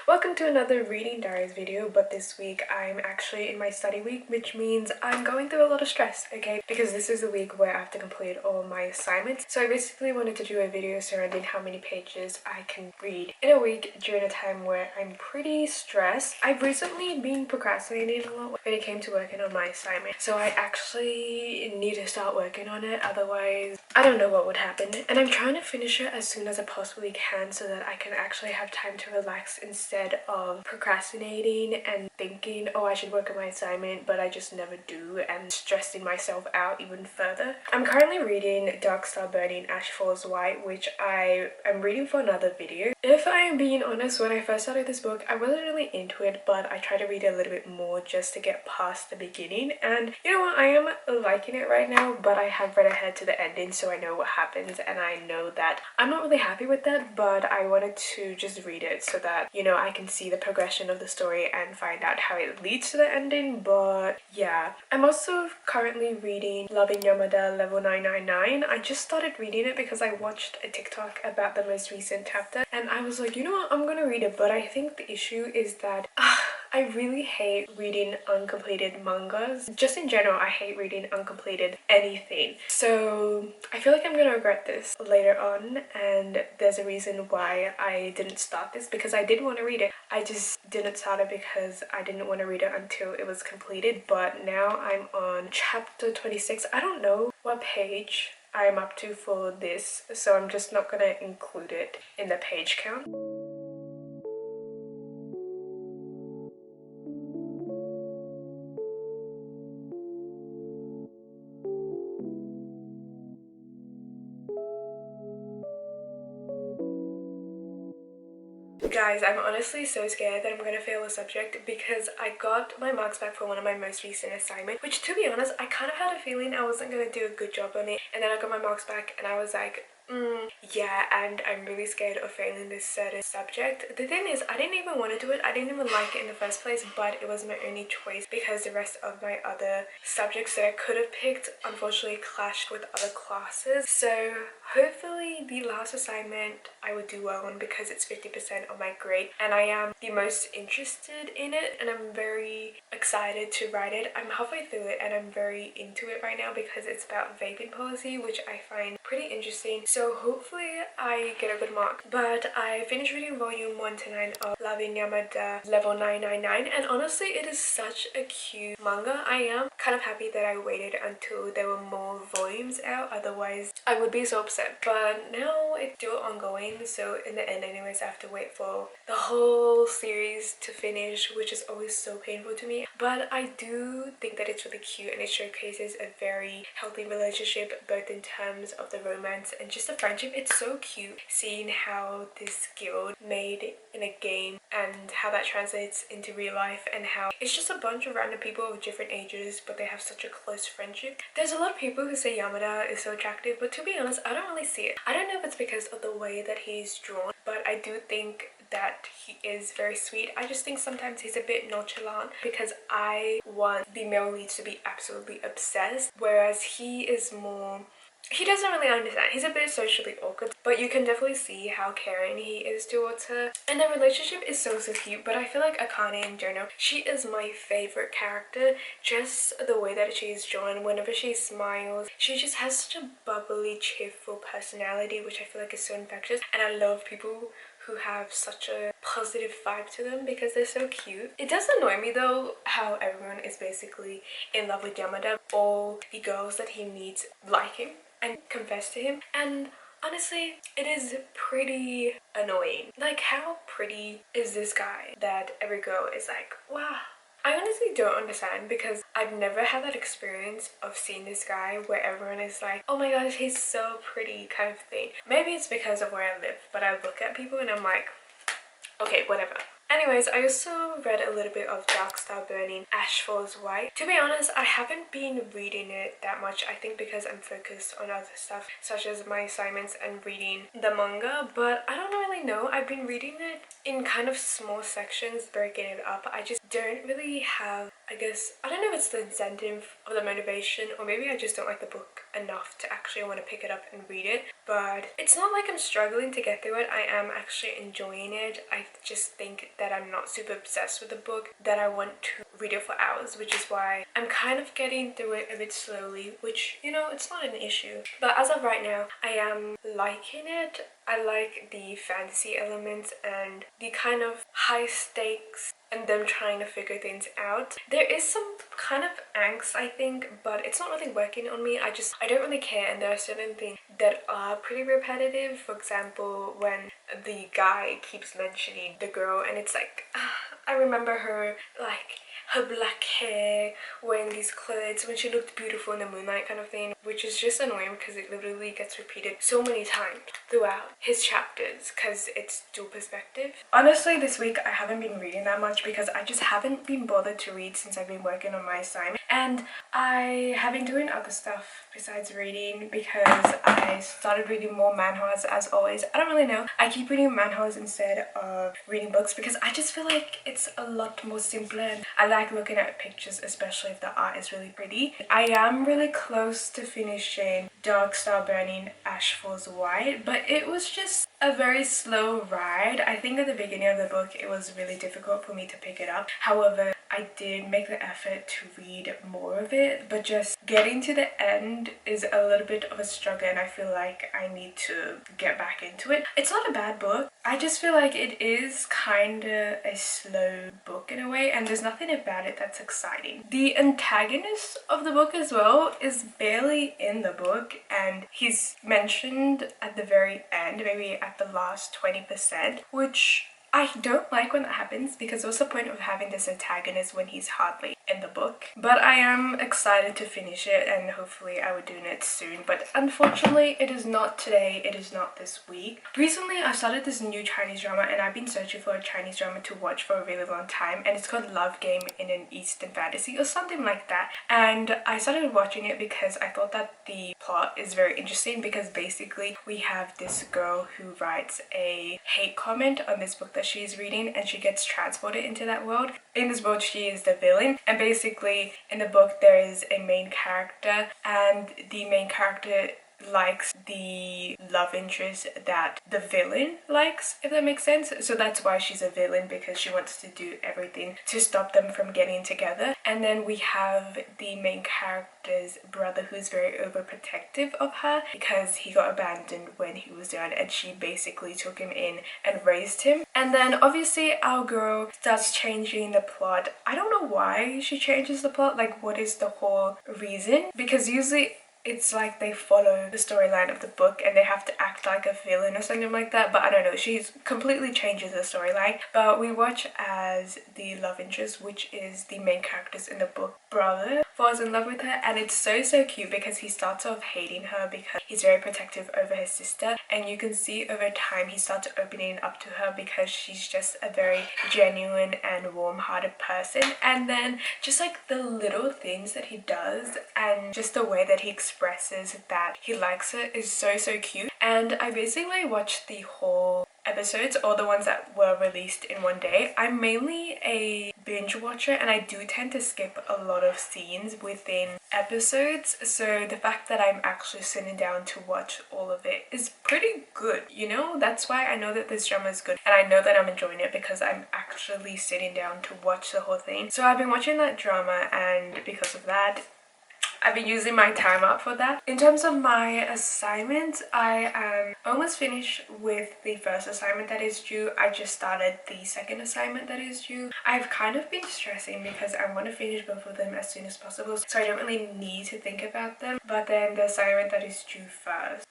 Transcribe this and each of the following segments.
Welcome to another reading diaries video, but this week I'm actually in my study week, which means I'm going through a lot of stress, okay? Because this is the week where I have to complete all my assignments. So I basically wanted to do a video surrounding how many pages I can read in a week during a time where I'm pretty stressed. I've recently been procrastinating a lot when it came to working on my assignment. So I actually need to start working on it, otherwise I don't know what would happen. And I'm trying to finish it as soon as I possibly can so that I can actually have time to relax instead of procrastinating and thinking, oh, I should work on my assignment, but I just never do, and stressing myself out even further. I'm currently reading Dark Star Burning Ash Falls White, which I am reading for another video. If I am being honest, when I first started this book, I wasn't really into it, but I tried to read a little bit more just to get past the beginning. And you know what, I am liking it right now, but I have read ahead to the ending, so I know what happens, and I know that I'm not really happy with that, but I wanted to just read it so that, you know, I can see the progression of the story and find out how it leads to the ending. But yeah, I'm also currently reading Loving Yamada Level 999. I just started reading it because I watched a TikTok about the most recent chapter, and I was like, you know what, I'm gonna read it. But I think the issue is that I really hate reading uncompleted mangas. Just in general, I hate reading uncompleted anything. So I feel like I'm gonna regret this later on, and there's a reason why I didn't start this, because I did want to read it. I just didn't start it because I didn't want to read it until it was completed. But now I'm on chapter 26. I don't know what page I'm up to for this, so I'm just not gonna include it in the page count. Guys, I'm honestly so scared that I'm gonna fail a subject because I got my marks back for one of my most recent assignments, which, to be honest, I kind of had a feeling I wasn't gonna do a good job on it, and then I got my marks back and I was like, yeah, and I'm really scared of failing this certain subject. The thing is, I didn't even want to do it. I didn't even like it in the first place, but it was my only choice because the rest of my other subjects that I could have picked unfortunately clashed with other classes. So hopefully the last assignment I would do well on, because it's 50% of my grade and I am the most interested in it, and I'm very excited to write it. I'm halfway through it and I'm very into it right now because it's about vaping policy, which I find pretty interesting. So hopefully I get a good mark. But I finished reading volume 1 to 9 of Loving Yamada Level 999, and honestly it is such a cute manga. I am kind of happy that I waited until there were more volumes out, otherwise I would be so upset. But now it's still ongoing, so in the end anyways I have to wait for the whole series to finish, which is always so painful to me. But I do think that it's really cute, and it showcases a very healthy relationship, both in terms of the romance and just the friendship. It's so cute seeing how this guild made in a game and how that translates into real life, and how it's just a bunch of random people of different ages but they have such a close friendship. There's a lot of people who say Yamada is so attractive, but to be honest I don't really see it. I don't know if it's because of the way that he's drawn, but I do think that he is very sweet. I just think sometimes he's a bit nonchalant, because I want the male leads to be absolutely obsessed, whereas he is more, he doesn't really understand. He's a bit socially awkward, but you can definitely see how caring he is towards her. And their relationship is so cute. But I feel like Akane in general, she is my favorite character. Just the way that she's drawn, whenever she smiles, she just has such a bubbly, cheerful personality, which I feel like is so infectious. And I love people who have such a positive vibe to them because they're so cute. It does annoy me though how everyone is basically in love with Yamada. All the girls that he meets like him and confess to him, and honestly it is pretty annoying. Like, how pretty is this guy that every girl is like, wow. I honestly don't understand, because I've never had that experience of seeing this guy where everyone is like, oh my gosh, he's so pretty kind of thing. Maybe it's because of where I live, but I look at people and I'm like, okay, whatever. Anyways, I also read a little bit of Dark Star Burning Ash Falls White. To be honest, I haven't been reading it that much, I think because I'm focused on other stuff such as my assignments and reading the manga, but I don't really really know. I've been reading it in kind of small sections, breaking it up. I just don't really have, I guess, I don't know if it's the incentive or the motivation, or maybe I just don't like the book enough to actually want to pick it up and read it. But it's not like I'm struggling to get through it. I am actually enjoying it. I just think that I'm not super obsessed with the book, that I want to read it for hours, which is why I'm kind of getting through it a bit slowly, which, you know, it's not an issue. But as of right now, I am liking it. I like the fantasy elements and the kind of high stakes and them trying to figure things out. There is some kind of angst, I think, but it's not really working on me. I don't really care, and there are certain things that are pretty repetitive. For example, when the guy keeps mentioning the girl, and it's like, I remember her, like, her black hair, wearing these clothes, when she looked beautiful in the moonlight kind of thing, which is just annoying because it literally gets repeated so many times throughout his chapters because it's dual perspective. Honestly, this week I haven't been reading that much because I just haven't been bothered to read since I've been working on my assignment, and I have been doing other stuff besides reading because I started reading more manhwas as always. I don't really know. I keep reading manhwas instead of reading books because I just feel like it's a lot more simpler, and I like looking at pictures, especially if the art is really pretty. I am really close to finishing Dark Star Burning Ash Falls White, but it was just a very slow ride. I think at the beginning of the book it was really difficult for me to pick it up. However, I did make the effort to read more of it, but just getting to the end is a little bit of a struggle, and I feel like I need to get back into it. It's not a bad book. I just feel like it is kind of a slow book in a way, and there's nothing about it that's exciting. The antagonist of the book as well is barely in the book, and he's mentioned at the very end, maybe at the last 20%, which I don't like when that happens because what's the point of having this antagonist when he's hardly in the book? But I am excited to finish it, and hopefully I will do it soon. But unfortunately, it is not today, it is not this week. Recently, I started this new Chinese drama, and I've been searching for a Chinese drama to watch for a really long time, and it's called Love Game in an Eastern Fantasy or something like that. And I started watching it because I thought that the plot is very interesting, because basically we have this girl who writes a hate comment on this book that she's reading, and she gets transported into that world. In this world, she is the villain, and basically in the book there is a main character, and the main character likes the love interest that the villain likes, if that makes sense. So that's why she's a villain, because she wants to do everything to stop them from getting together. And then we have the main character's brother, who's very overprotective of her because he got abandoned when he was young, and she basically took him in and raised him. And then obviously our girl starts changing the plot. I don't know why she changes the plot, like what is the whole reason, because usually it's like they follow the storyline of the book and they have to act like a villain or something like that. But I don't know, she's completely changes the storyline. But we watch as the love interest, which is the main characters in the book, brother, falls in love with her, and it's so cute because he starts off hating her because he's very protective over his sister, and you can see over time he starts opening up to her because she's just a very genuine and warm-hearted person. And then just like the little things that he does and just the way that he expresses that he likes her is so cute. And I basically watched the whole episodes, or the ones that were released in one day. I'm mainly a binge watcher, and I do tend to skip a lot of scenes within episodes, so the fact that I'm actually sitting down to watch all of it is pretty good, you know? That's why I know that this drama is good, and I know that I'm enjoying it because I'm actually sitting down to watch the whole thing. So I've been watching that drama, and because of that, I've been using my time up for that. In terms of my assignments, I am almost finished with the first assignment that is due. I just started the second assignment that is due. I've kind of been stressing because I want to finish both of them as soon as possible, so I don't really need to think about them. But then the assignment that is due first,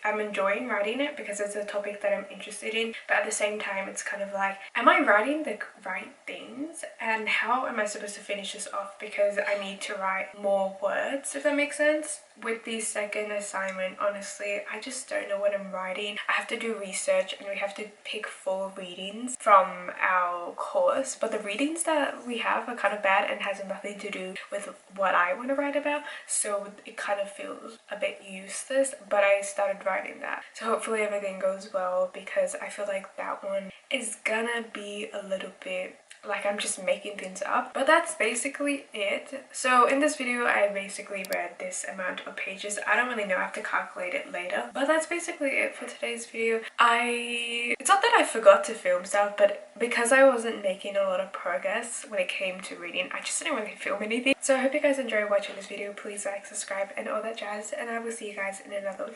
I'm enjoying writing it because it's a topic that I'm interested in, but at the same time it's kind of like, am I writing the right things, and how am I supposed to finish this off, because I need to write more work words, if that makes sense. With the second assignment, honestly, I just don't know what I'm writing. I have to do research and we have to pick 4 readings from our course, but the readings that we have are kind of bad and has nothing to do with what I want to write about, so it kind of feels a bit useless, but I started writing that. So hopefully everything goes well, because I feel like that one is gonna be a little bit like I'm just making things up. But that's basically it. So in this video I basically read this amount of pages. I don't really know, I have to calculate it later, but that's basically it for today's video. It's not that I forgot to film stuff, but because I wasn't making a lot of progress when it came to reading, I just didn't really film anything. So I hope you guys enjoy watching this video. Please like, subscribe and all that jazz, and I will see you guys in another one.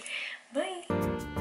Bye.